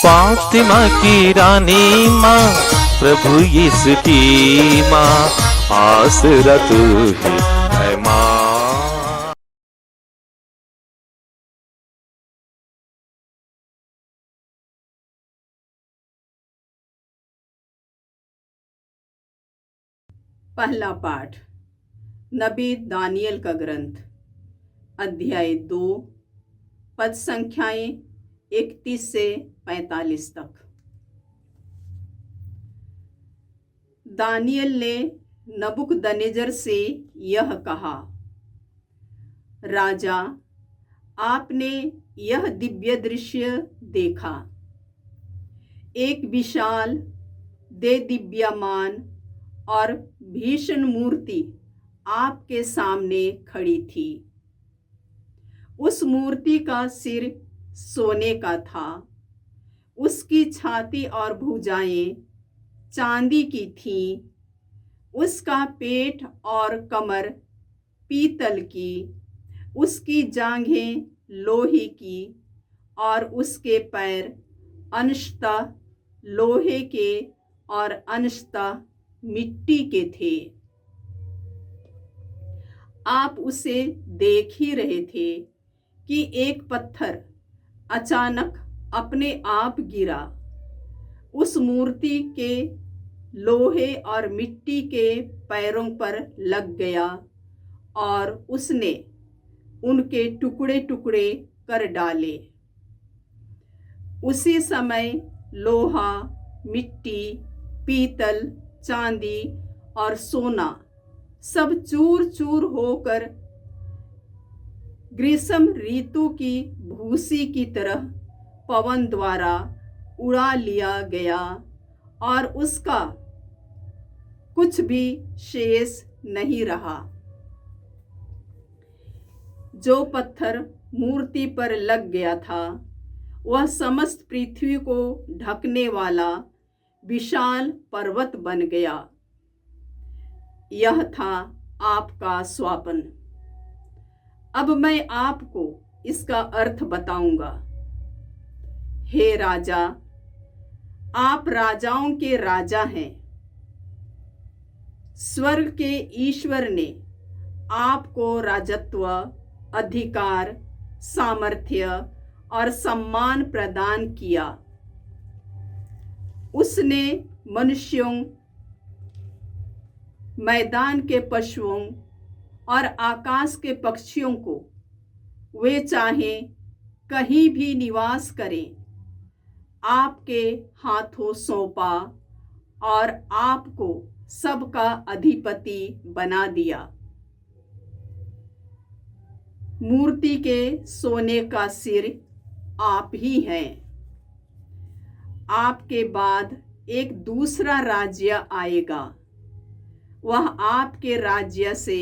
फातिमा की रानी माँ, प्रभु यीशु की माँ, आसरा तू ही है माँ। पहला पाठ नबी दानियल का ग्रंथ, अध्याय 2, पद संख्याएं 31 से 45 तक। दानियल ने नबूकदनेस्सर से यह कहा, राजा, आपने यह दिव्य दृश्य देखा। एक विशाल, देदीप्यमान और भीषण मूर्ति आपके सामने खड़ी थी। उस मूर्ति का सिर सोने का था, उसकी छाती और भुजाएं चांदी की थीं, उसका पेट और कमर पीतल की, उसकी जांघें लोहे की और उसके पैर अंशतः लोहे के और अंशतः मिट्टी के थे। आप उसे देख ही रहे थे कि एक पत्थर अचानक अपने आप गिरा, उस मूर्ति के लोहे और मिट्टी के पैरों पर लग गया और उसने उनके टुकड़े टुकड़े कर डाले। उसी समय लोहा, मिट्टी, पीतल, चांदी और सोना सब चूर चूर होकर ग्रीष्म ऋतु की भूसी की तरह पवन द्वारा उड़ा लिया गया और उसका कुछ भी शेष नहीं रहा। जो पत्थर मूर्ति पर लग गया था वह समस्त पृथ्वी को ढकने वाला विशाल पर्वत बन गया। यह था आपका स्वप्न। अब मैं आपको इसका अर्थ बताऊंगा। हे राजा, आप राजाओं के राजा हैं। स्वर्ग के ईश्वर ने आपको राजत्व, अधिकार, सामर्थ्य और सम्मान प्रदान किया। उसने मनुष्यों, मैदान के पशुओं और आकाश के पक्षियों को वे चाहें कहीं भी निवास करें, आपके हाथों सौंपा और आपको सबका अधिपति बना दिया। मूर्ति के सोने का सिर आप ही हैं। आपके बाद एक दूसरा राज्य आएगा, वह आपके राज्य से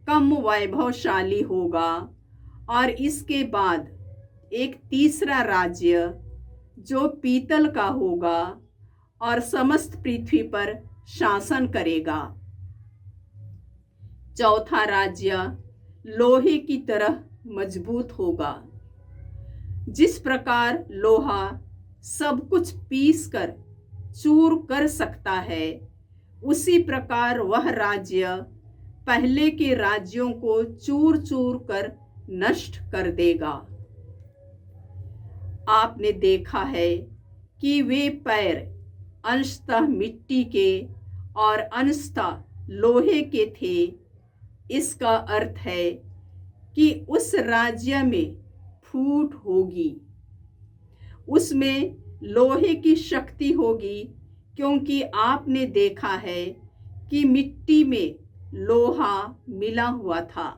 कम वैभवशाली होगा और इसके बाद एक तीसरा राज्य जो पीतल का होगा और समस्त पृथ्वी पर शासन करेगा। चौथा राज्य लोहे की तरह मजबूत होगा। जिस प्रकार लोहा सब कुछ पीसकर चूर कर सकता है, उसी प्रकार वह राज्य पहले के राज्यों को चूर चूर कर नष्ट कर देगा। आपने देखा है कि वे पैर अंशतः मिट्टी के और अंशतः लोहे के थे। इसका अर्थ है कि उस राज्य में फूट होगी, उसमें लोहे की शक्ति होगी, क्योंकि आपने देखा है कि मिट्टी में लोहा मिला हुआ था।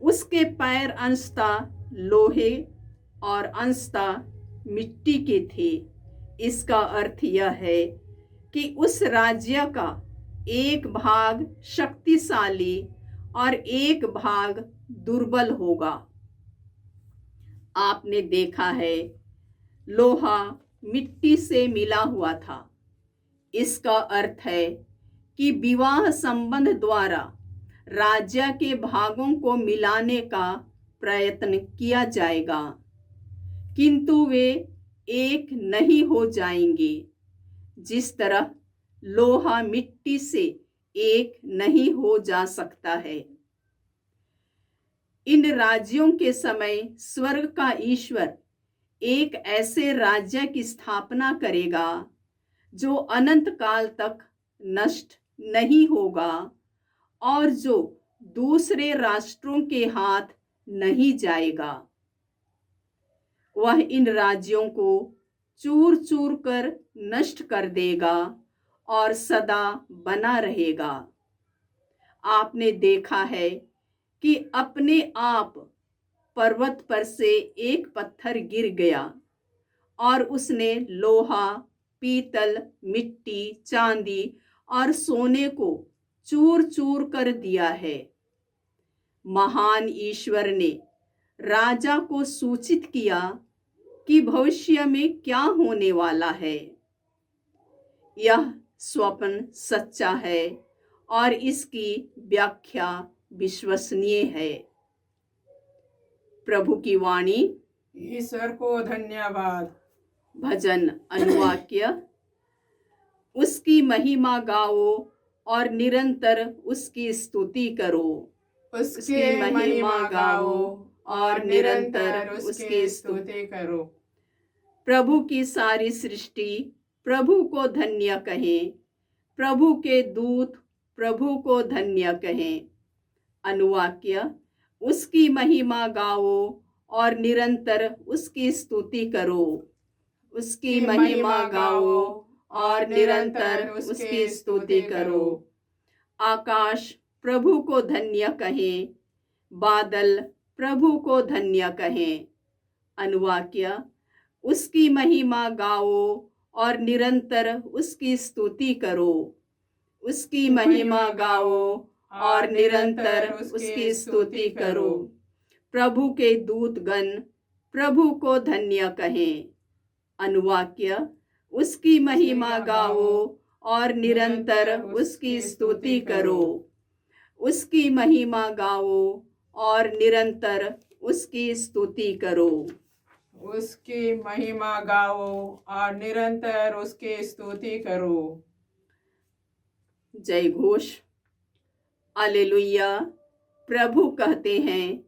उसके पैर अंशतः लोहे और अंशतः मिट्टी के थे। इसका अर्थ यह है कि उस राज्य का एक भाग शक्तिशाली और एक भाग दुर्बल होगा। आपने देखा है लोहा मिट्टी से मिला हुआ था। इसका अर्थ है कि विवाह संबंध द्वारा राज्य के भागों को मिलाने का प्रयत्न किया जाएगा, किंतु वे एक नहीं हो जाएंगे, जिस तरह लोहा मिट्टी से एक नहीं हो जा सकता है। इन राज्यों के समय स्वर्ग का ईश्वर एक ऐसे राज्य की स्थापना करेगा जो अनंत काल तक नष्ट नहीं होगा और जो दूसरे राष्ट्रों के हाथ नहीं जाएगा। वह इन राज्यों को चूर चूर कर नष्ट कर देगा और सदा बना रहेगा। आपने देखा है कि अपने आप पर्वत पर से एक पत्थर गिर गया और उसने लोहा, पीतल, मिट्टी, चांदी और सोने को चूर चूर कर दिया है। महान ईश्वर ने राजा को सूचित किया कि भविष्य में क्या होने वाला है। यह स्वप्न सच्चा है और इसकी व्याख्या विश्वसनीय है। प्रभु की वाणी। ईश्वर को धन्यवाद। भजन अनुवाक्य। उसकी महिमा गाओ और निरंतर उसकी स्तुति करो। उसकी महिमा गाओ और निरंतर उसकी स्तुति करो। प्रभु की सारी सृष्टि प्रभु को धन्य कहें। प्रभु के दूत प्रभु को धन्य कहें। अनुवाक्य। उसकी महिमा गाओ और निरंतर उसकी स्तुति करो। उसकी महिमा गाओ और निरंतर उसकी स्तुति करो। आकाश प्रभु को धन्य कहें। बादल प्रभु को धन्य कहें। अनुवाक्य। उसकी महिमा गाओ और निरंतर उसकी स्तुति करो। उसकी महिमा गाओ और निरंतर उसकी स्तुति करो। प्रभु के दूतगण प्रभु को धन्य कहें। अनुवाक्य। उसकी महिमा गाओ और निरंतर उसकी स्तुति करो। उसकी महिमा गाओ और निरंतर उसकी स्तुति करो। उसकी महिमा गाओ और निरंतर उसकी स्तुति करो। जय घोष। हालेलुया। प्रभु कहते हैं,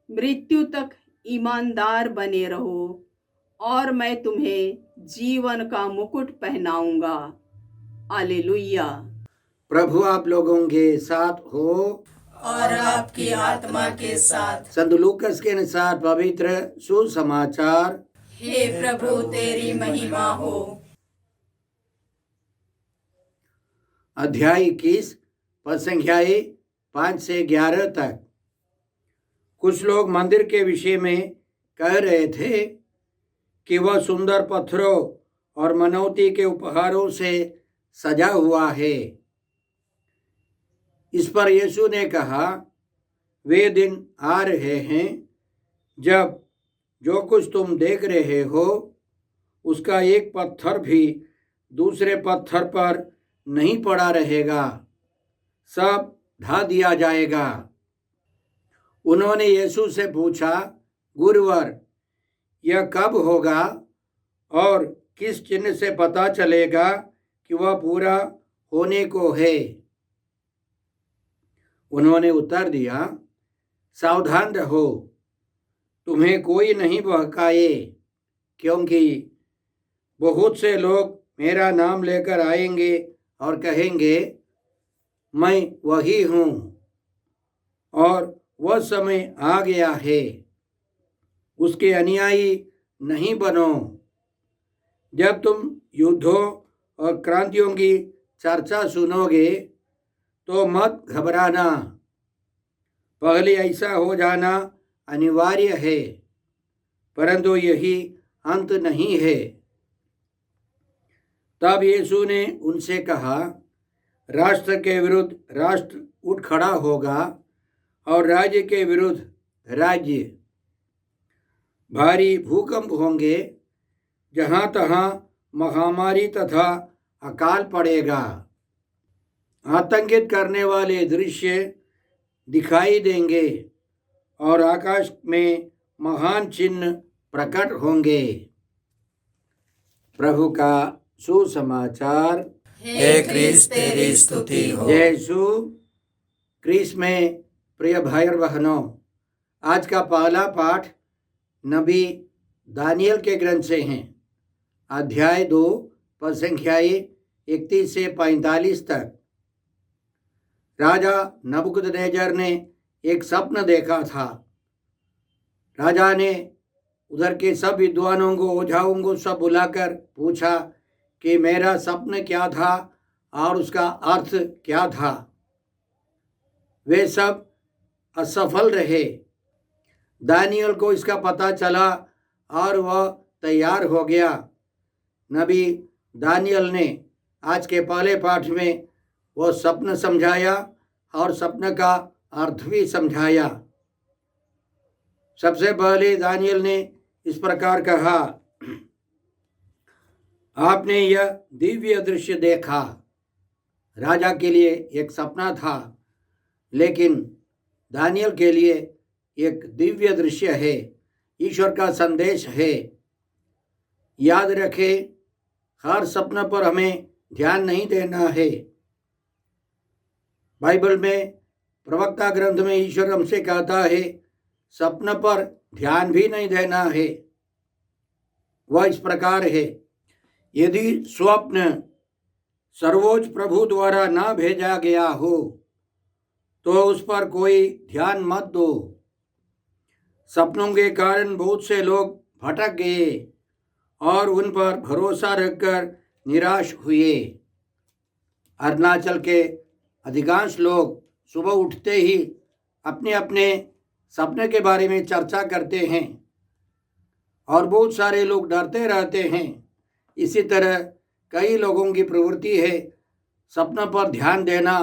मृत्यु तक ईमानदार बने रहो और मैं तुम्हें जीवन का मुकुट पहनाऊंगा। हालेलुया। प्रभु आप लोगों के साथ हो और आपकी आत्मा के साथ। संत लूकस के अनुसार पवित्र सुसमाचार। हे प्रभु तेरी महिमा हो। अध्याय 21 पद संख्याएं 5 से 11 तक। कुछ लोग मंदिर के विषय में कह रहे थे कि वह सुंदर पत्थरों और मनौती के उपहारों से सजा हुआ है। इस पर यीशु ने कहा, वे दिन आ रहे हैं जब जो कुछ तुम देख रहे हो उसका एक पत्थर भी दूसरे पत्थर पर नहीं पड़ा रहेगा, सब ढा दिया जाएगा। उन्होंने यीशु से पूछा, गुरुवर, यह कब होगा और किस चिन्ह से पता चलेगा कि वह पूरा होने को है? उन्होंने उत्तर दिया, सावधान रहो, तुम्हें कोई नहीं बहकाए, क्योंकि बहुत से लोग मेरा नाम लेकर आएंगे और कहेंगे, मैं वही हूँ, और वह समय आ गया है। उसके अनुयायी नहीं बनो। जब तुम युद्धों और क्रांतियों की चर्चा सुनोगे तो मत घबराना, पहले ऐसा हो जाना अनिवार्य है, परंतु यही अंत नहीं है। तब यीशु ने उनसे कहा, राष्ट्र के विरुद्ध राष्ट्र उठ खड़ा होगा और राज्य के विरुद्ध राज्य। भारी भूकंप होंगे, जहाँ तहाँ महामारी तथा अकाल पड़ेगा। आतंकित करने वाले दृश्य दिखाई देंगे और आकाश में महान चिन्ह प्रकट होंगे। प्रभु का सुसमाचार। हे क्रिस्त तेरी स्तुति हो। जय यीशु क्रिस्त में प्रिय भाई और बहनों, आज का पहला पाठ नबी दानियल के ग्रंथ से हैं। अध्याय 2 पद संख्याएं 31 से 45 तक। राजा नबूकदनेस्सर ने एक स्वप्न देखा था। राजा ने उधर के सब विद्वानों को, ओझाओं को सब बुलाकर पूछा कि मेरा स्वप्न क्या था और उसका अर्थ क्या था। वे सब असफल रहे। दानियल को इसका पता चला और वह तैयार हो गया। नबी दानियल ने आज के पहले पाठ में वो स्वप्न समझाया और स्वप्न का अर्थ भी समझाया। सबसे पहले दानियल ने इस प्रकार कहा, आपने यह दिव्य दृश्य देखा। राजा के लिए एक सपना था, लेकिन दानियल के लिए एक दिव्य दृश्य है, ईश्वर का संदेश है। याद रखें, हर सपने पर हमें ध्यान नहीं देना है। बाइबल में प्रवक्ता ग्रंथ में ईश्वर हमसे कहता है, सपने पर ध्यान भी नहीं देना है। वह इस प्रकार है, यदि स्वप्न सर्वोच्च प्रभु द्वारा ना भेजा गया हो तो उस पर कोई ध्यान मत दो। सपनों के कारण बहुत से लोग भटक गए और उन पर भरोसा रखकर निराश हुए। अरुणाचल के अधिकांश लोग सुबह उठते ही अपने अपने सपने के बारे में चर्चा करते हैं और बहुत सारे लोग डरते रहते हैं। इसी तरह कई लोगों की प्रवृत्ति है सपनों पर ध्यान देना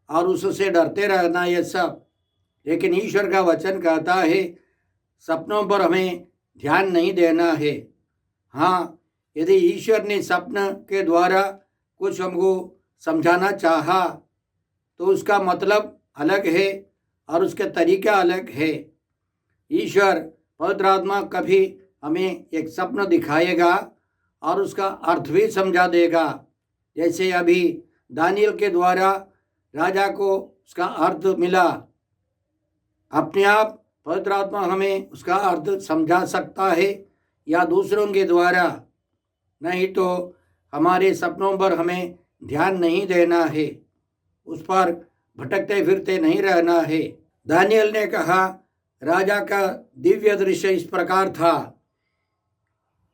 और उससे डरते रहना, ये सब। लेकिन ईश्वर का वचन कहता है सपनों पर हमें ध्यान नहीं देना है। हाँ, यदि ईश्वर ने सपने के द्वारा कुछ हमको समझाना चाहा तो उसका मतलब अलग है और उसका तरीका अलग है। ईश्वर पवित्र आत्मा कभी हमें एक सपना दिखाएगा और उसका अर्थ भी समझा देगा। जैसे अभी दानियल के द्वारा राजा को उसका अर्थ मिला। अपने आप पवित्र आत्मा हमें उसका अर्थ समझा सकता है या दूसरों के द्वारा। नहीं तो हमारे सपनों पर हमें ध्यान नहीं देना है, उस पर भटकते फिरते नहीं रहना है। दानियल ने कहा, राजा का दिव्य दृश्य इस प्रकार था।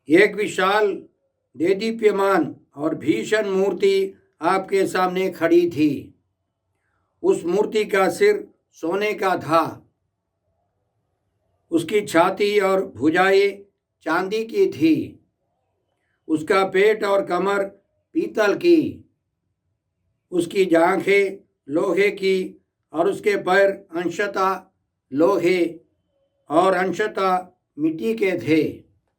एक विशाल देदीप्यमान और भीषण मूर्ति आपके सामने खड़ी थी। उस मूर्ति का सिर सोने का था, उसकी छाती और भुजाएं चांदी की थी, उसका पेट और कमर पीतल की, उसकी जांघें लोहे की और उसके पैर अंशतः लोहे और अंशतः मिट्टी के थे।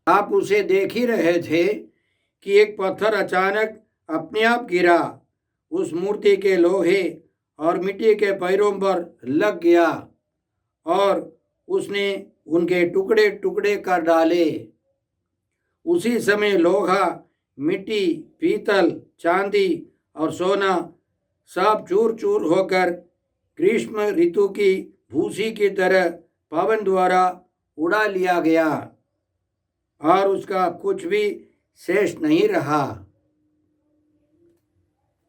आप उसे देख ही रहे थे कि एक पत्थर अचानक अपने आप गिरा, उस मूर्ति के लोहे और मिट्टी के पैरों पर लग गया और उसने उनके टुकड़े टुकड़े कर डाले। उसी समय लोहा, मिट्टी, पीतल, चांदी और सोना सब चूर चूर होकर ग्रीष्म ऋतु की भूसी की तरह पवन द्वारा उड़ा लिया गया और उसका कुछ भी शेष नहीं रहा।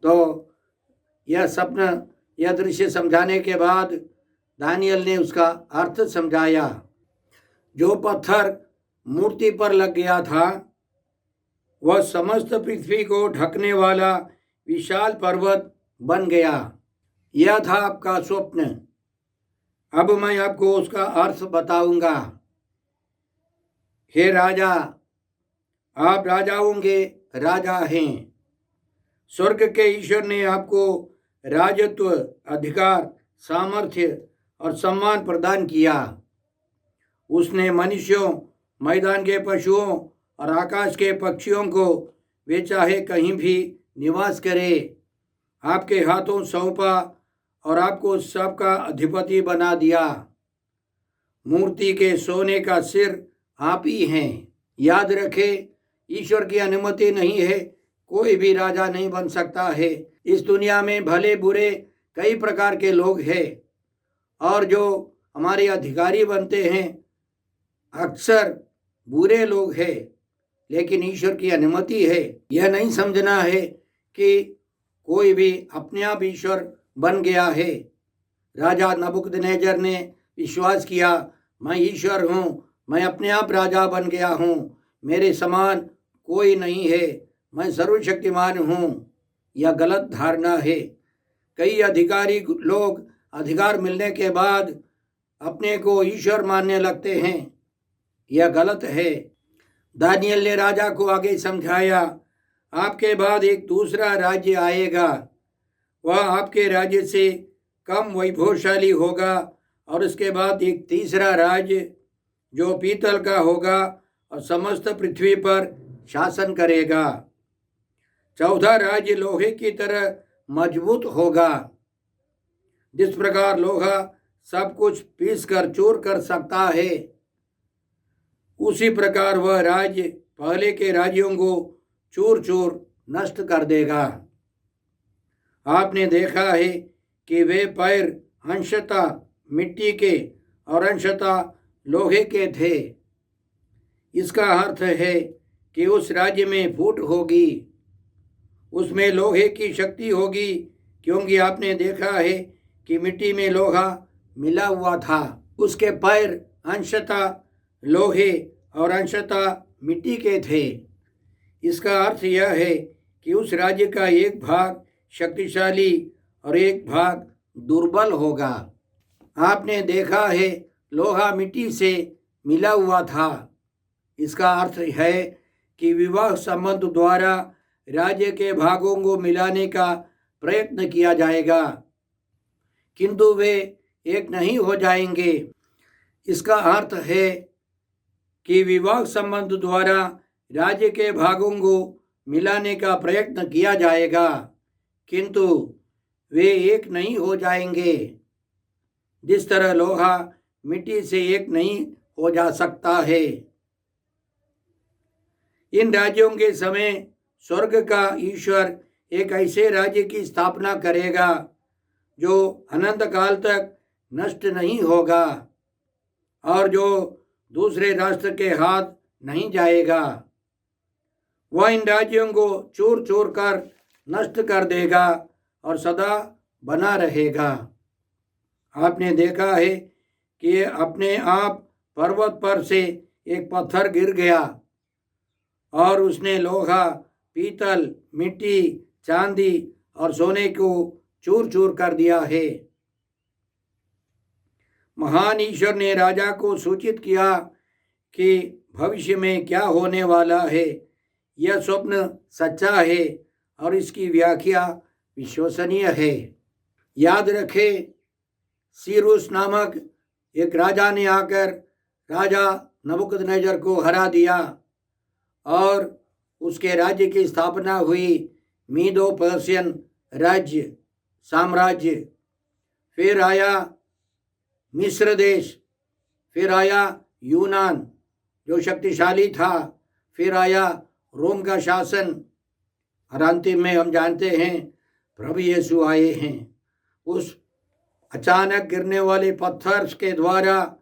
तो यह सपना, यह दृश्य समझाने के बाद दानियल ने उसका अर्थ समझाया। जो पत्थर मूर्ति पर लग गया था वह समस्त पृथ्वी को ढकने वाला विशाल पर्वत बन गया। यह था आपका स्वप्न। अब मैं आपको उसका अर्थ बताऊंगा। हे राजा, आप राजाओं के राजा हैं। स्वर्ग के ईश्वर ने आपको राजत्व, अधिकार, सामर्थ्य और सम्मान प्रदान किया। उसने मनुष्यों, मैदान के पशुओं और आकाश के पक्षियों को वे चाहे कहीं भी निवास करे आपके हाथों सौंपा और आपको सबका अधिपति बना दिया। मूर्ति के सोने का सिर आप ही हैं। याद रखें, ईश्वर की अनुमति नहीं है कोई भी राजा नहीं बन सकता है। इस दुनिया में भले बुरे कई प्रकार के लोग हैं और जो हमारे अधिकारी बनते हैं अक्सर बुरे लोग हैं, लेकिन ईश्वर की अनुमति है। यह नहीं समझना है कि कोई भी अपने आप ईश्वर बन गया है। राजा नबूकदनेस्सर ने विश्वास किया, मैं ईश्वर हूँ, मैं अपने आप राजा बन गया हूँ, मेरे समान कोई नहीं है, मैं सर्वशक्तिमान हूँ। यह गलत धारणा है। कई अधिकारी लोग अधिकार मिलने के बाद अपने को ईश्वर मानने लगते हैं। यह गलत है। दानियल ने राजा को आगे समझाया, आपके बाद एक दूसरा राज्य आएगा, वह आपके राज्य से कम वैभवशाली होगा, और उसके बाद एक तीसरा राज्य जो पीतल का होगा और समस्त पृथ्वी पर शासन करेगा। चौथा राज्य लोहे की तरह मजबूत होगा। जिस प्रकार लोहा सब कुछ पीस कर चूर कर सकता है, उसी प्रकार वह राज्य पहले के राज्यों को चूर चूर नष्ट कर देगा। आपने देखा है कि वे पैर अंशतः मिट्टी के और अंशतः लोहे के थे। इसका अर्थ है कि उस राज्य में फूट होगी, उसमें लोहे की शक्ति होगी, क्योंकि आपने देखा है कि मिट्टी में लोहा मिला हुआ था। उसके पैर अंशतः लोहे और अंशतः मिट्टी के थे। इसका अर्थ यह है कि उस राज्य का एक भाग शक्तिशाली और एक भाग दुर्बल होगा। आपने देखा है लोहा मिट्टी से मिला हुआ था। इसका अर्थ है कि विवाह संबंध द्वारा राज्य के भागों को मिलाने का प्रयत्न किया जाएगा, किंतु वे एक नहीं हो जाएंगे। इसका अर्थ है कि विवाह संबंध द्वारा राज्य के भागों को मिलाने का प्रयत्न किया जाएगा, किंतु वे एक नहीं हो जाएंगे। जिस तरह लोहा मिट्टी से एक नहीं हो जा सकता है। इन राज्यों के समय स्वर्ग का ईश्वर एक ऐसे राज्य की स्थापना करेगा जो अनंत काल तक नष्ट नहीं होगा और जो दूसरे राष्ट्र के हाथ नहीं जाएगा। वह इन राज्यों को चूर चूर कर नष्ट कर देगा और सदा बना रहेगा। आपने देखा है कि अपने आप पर्वत पर से एक पत्थर गिर गया और उसने लोहा, पीतल, मिट्टी, चांदी और सोने को चूर चूर कर दिया है। महान ईश्वर ने राजा को सूचित किया कि भविष्य में क्या होने वाला है। यह स्वप्न सच्चा है और इसकी व्याख्या विश्वसनीय है। याद रखें, सीरूस नामक एक राजा ने आकर राजा नबूकदनेस्सर को हरा दिया और उसके राज्य की स्थापना हुई मीदो पर्शियन राज्य साम्राज्य। फिर आया मिस्र देश, फिर आया यूनान जो शक्तिशाली था, फिर आया रोम का शासन और अंतिम में हम जानते हैं प्रभु यीशु आए हैं। उस अचानक गिरने वाले पत्थर के द्वारा,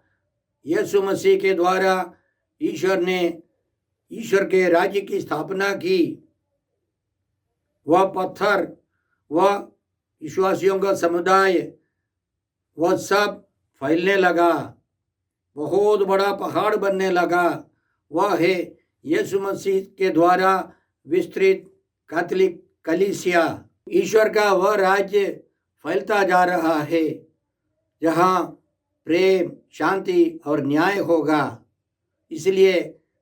यीशु मसीह के द्वारा ईश्वर ने ईश्वर के राज्य की स्थापना की। वह पत्थर, वह विश्वासियों का समुदाय, वह सब फैलने लगा, बहुत बड़ा पहाड़ बनने लगा। वह है यीशु मसीह के द्वारा विस्तृत कैथोलिक कलीसिया। ईश्वर का वह राज्य फैलता जा रहा है जहाँ प्रेम, शांति और न्याय होगा। इसलिए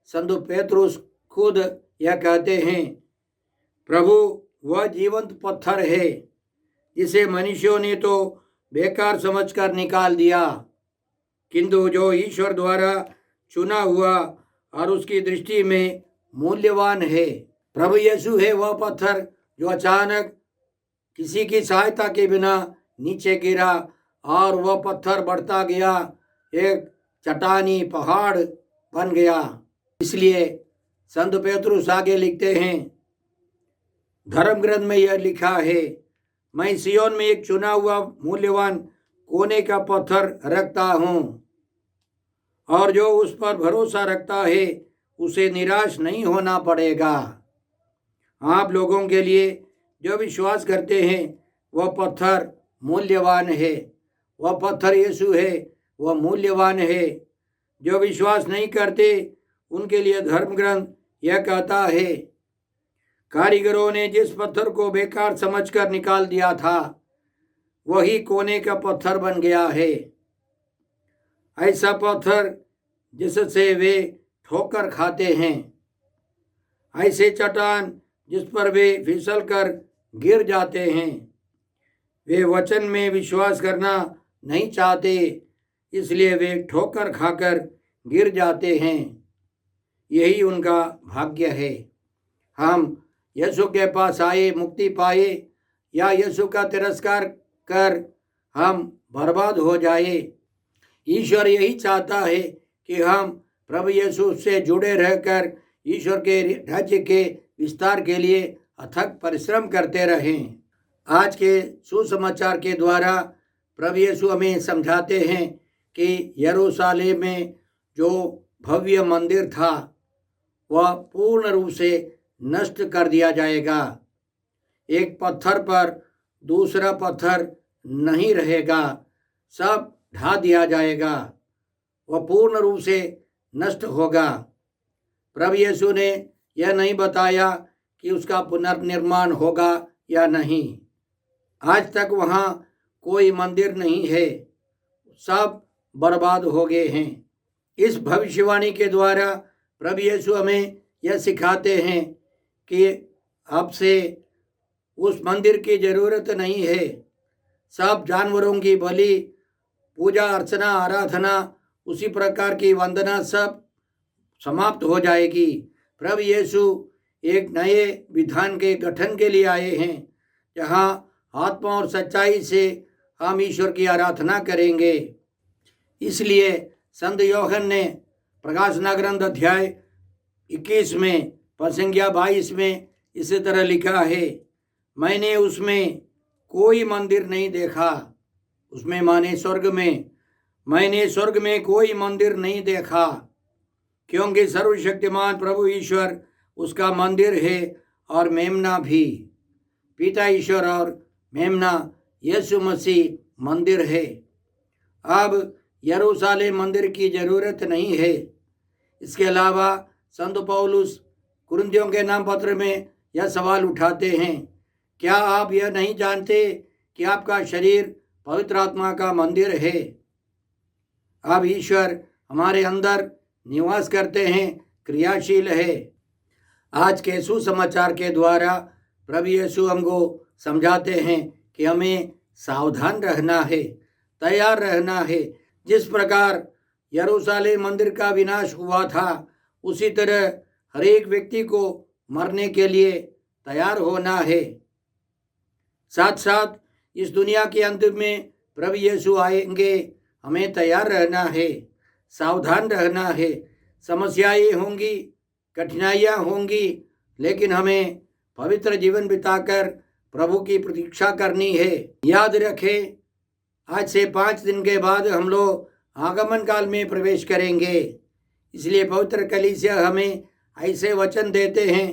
संत पेतरुस खुद यह कहते हैं, प्रभु वह जीवंत पत्थर है जिसे मनुष्यों ने तो बेकार समझकर निकाल दिया, किंतु जो ईश्वर द्वारा चुना हुआ और उसकी दृष्टि में मूल्यवान है। प्रभु यीशु है वह पत्थर जो अचानक किसी की सहायता के बिना नीचे गिरा और वह पत्थर बढ़ता गया, एक चट्टानी पहाड़ बन गया। इसलिए संत पेतरुस आगे लिखते हैं, धर्म ग्रंथ में यह लिखा है, मैं सियोन में एक चुना हुआ मूल्यवान कोने का पत्थर रखता हूं, और जो उस पर भरोसा रखता है उसे निराश नहीं होना पड़ेगा। आप लोगों के लिए जो विश्वास करते हैं वह पत्थर मूल्यवान है, वह पत्थर यीशु है, वह मूल्यवान है। जो विश्वास नहीं करते उनके लिए धर्म ग्रंथ यह कहता है, कारीगरों ने जिस पत्थर को बेकार समझकर निकाल दिया था वही कोने का पत्थर बन गया है। ऐसा पत्थर जिससे वे ठोकर खाते हैं, ऐसे चट्टान जिस पर वे फिसल कर गिर जाते हैं। वे वचन में विश्वास करना नहीं चाहते, इसलिए वे ठोकर खाकर गिर जाते हैं। यही उनका भाग्य है। हम यीशु के पास आए, मुक्ति पाए, या यीशु का तिरस्कार कर हम बर्बाद हो जाए। ईश्वर यही चाहता है कि हम प्रभु यीशु से जुड़े रहकर ईश्वर के राज्य के विस्तार के लिए अथक परिश्रम करते रहें। आज के सुसमाचार के द्वारा प्रभु यीशु हमें समझाते हैं कि यरूशलेम में जो भव्य मंदिर था वह पूर्ण रूप से नष्ट कर दिया जाएगा। एक पत्थर पर दूसरा पत्थर नहीं रहेगा, सब ढा दिया जाएगा, वह पूर्ण रूप से नष्ट होगा। प्रभु यीशु ने यह नहीं बताया कि उसका पुनर्निर्माण होगा या नहीं। आज तक वहाँ कोई मंदिर नहीं है, सब बर्बाद हो गए हैं। इस भविष्यवाणी के द्वारा प्रभु यीशु हमें यह सिखाते हैं कि अब से उस मंदिर की ज़रूरत नहीं है। सब जानवरों की बलि, पूजा अर्चना, आराधना, उसी प्रकार की वंदना सब समाप्त हो जाएगी। प्रभु यीशु एक नए विधान के गठन के लिए आए हैं, जहाँ आत्मा और सच्चाई से हम ईश्वर की आराधना करेंगे। इसलिए संत यूहन्ना ने प्रकाशना ग्रंथ अध्याय 21 में प्रसंज्ञा 22 में इसी तरह लिखा है, मैंने उसमें कोई मंदिर नहीं देखा। उसमें माने स्वर्ग में, मैंने स्वर्ग में कोई मंदिर नहीं देखा, क्योंकि सर्वशक्तिमान प्रभु ईश्वर उसका मंदिर है और मेमना भी। पिता ईश्वर और मेमना यीशु मसीह मंदिर है। अब यरूशलेम मंदिर की ज़रूरत नहीं है। इसके अलावा संत पौलुस कुरिन्थियों के नाम पत्र में यह सवाल उठाते हैं, क्या आप यह नहीं जानते कि आपका शरीर पवित्र आत्मा का मंदिर है? अब ईश्वर हमारे अंदर निवास करते हैं, क्रियाशील है। आज के सुसमाचार के द्वारा प्रभु यीशु हमको समझाते हैं कि हमें सावधान रहना है, तैयार रहना है। जिस प्रकार यरूशलेम मंदिर का विनाश हुआ था, उसी तरह हर एक व्यक्ति को मरने के लिए तैयार होना है। साथ साथ इस दुनिया के अंत में प्रभु यीशु आएंगे, हमें तैयार रहना है, सावधान रहना है। समस्याएं होंगी, कठिनाइयाँ होंगी, लेकिन हमें पवित्र जीवन बिताकर प्रभु की प्रतीक्षा करनी है। याद रखें, आज से 5 दिन के बाद हम लोग आगमन काल में प्रवेश करेंगे। इसलिए पवित्र कलीसिया हमें ऐसे वचन देते हैं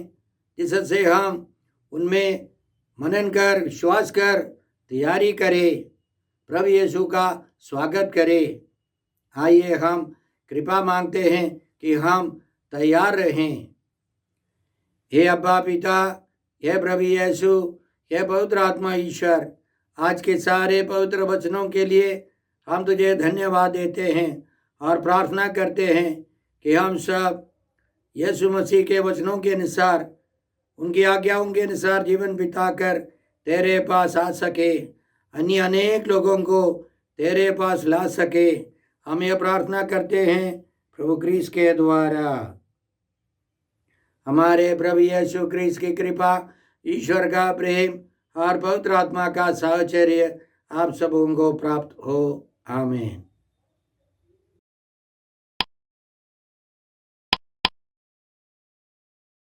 जिससे हम उनमें मनन कर, विश्वास कर, तैयारी करें, प्रभु यीशु का स्वागत करें। आइए हम कृपा मांगते हैं कि हम तैयार रहें। हे अब्बा पिता, हे प्रभु यीशु, हे पवित्र आत्मा ईश्वर, आज के सारे पवित्र वचनों के लिए हम तुझे धन्यवाद देते हैं और प्रार्थना करते हैं कि हम सब यीशु मसीह के वचनों के अनुसार, उनकी आज्ञाओं के अनुसार जीवन बिताकर तेरे पास आ सके, अन्य अनेक लोगों को तेरे पास ला सके। हम यह प्रार्थना करते हैं प्रभु क्रिस्त के द्वारा। हमारे प्रभु यीशु क्रिस्त की कृपा, ईश्वर का प्रेम और पवित्र आत्मा का साहचर्य आप सबों को प्राप्त हो। आमीन।